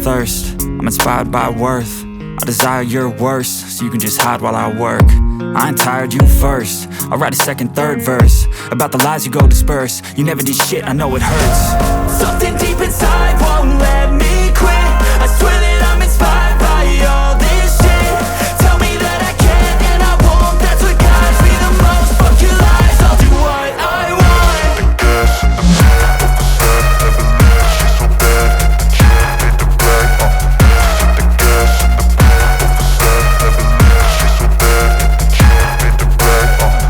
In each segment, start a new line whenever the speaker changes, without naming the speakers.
thirst. I'm inspired by worth. I desire your worst, so you can just hide while I work. I ain't tired, you first. I'll write a second, third verse about the lies you go disperse. You never did shit, I know it hurts.
Something deep inside won't let me quit. I swear that I'm inspired by all this shit. Tell me that I can and I won't. That's what guides me the most. Fuck your lies, I'll do what I want.
The gas in the back of the set, never leave, she's so bad. She made the black, the gas in the back of the set, never leave, she's so bad. She made the black, the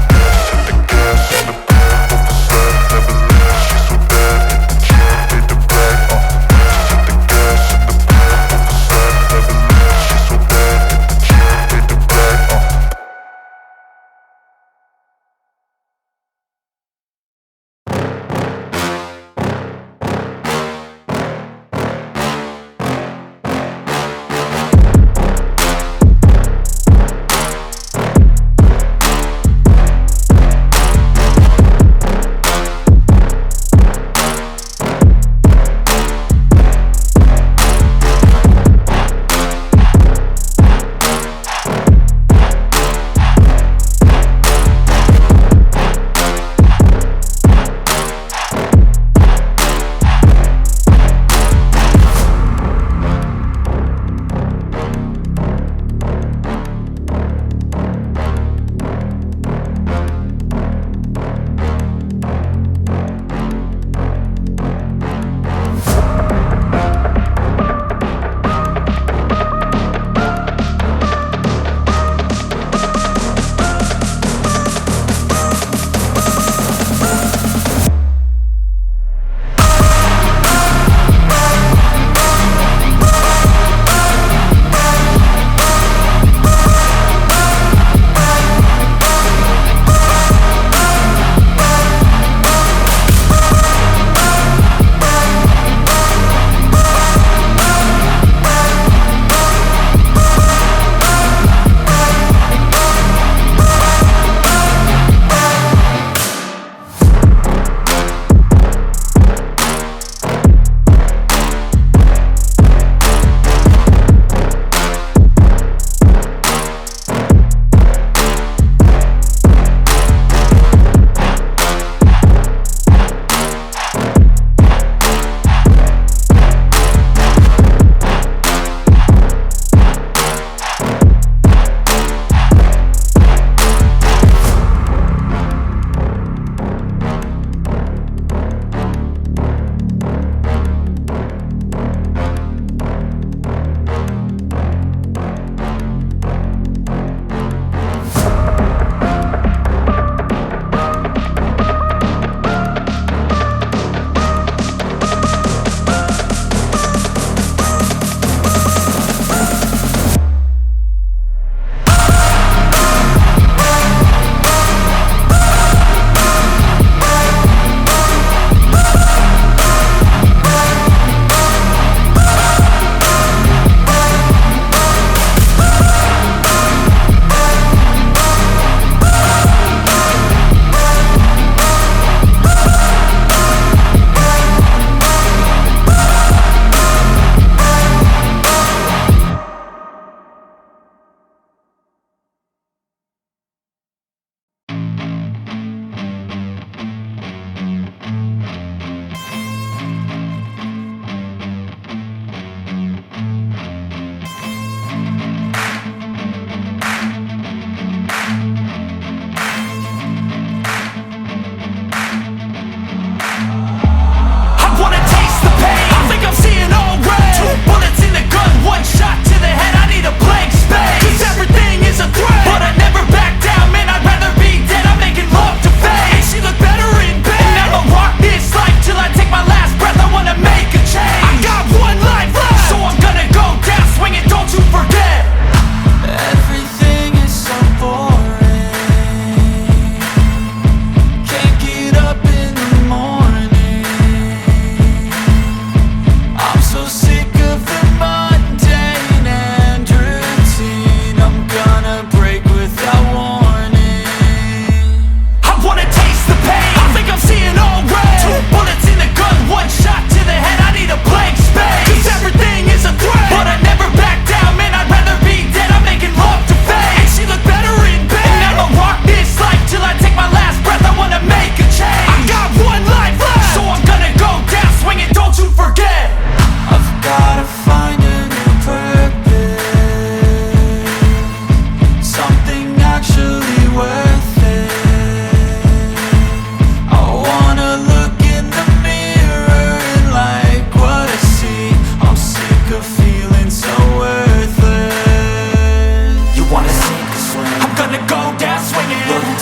gas in the back of the set, never leave, she's so bad. She made the black,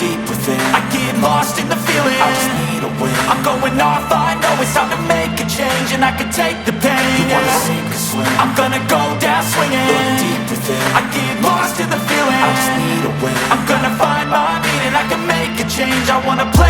deep within, I get lost in the feeling, I just need a win. I'm going off, I know it's time to make a change, and I can take the pain. You wanna sink or swim, I'm gonna go down swinging. Look deep within, I get lost in the feeling, I just need a win. I'm gonna find my meaning, I can make a change. I wanna play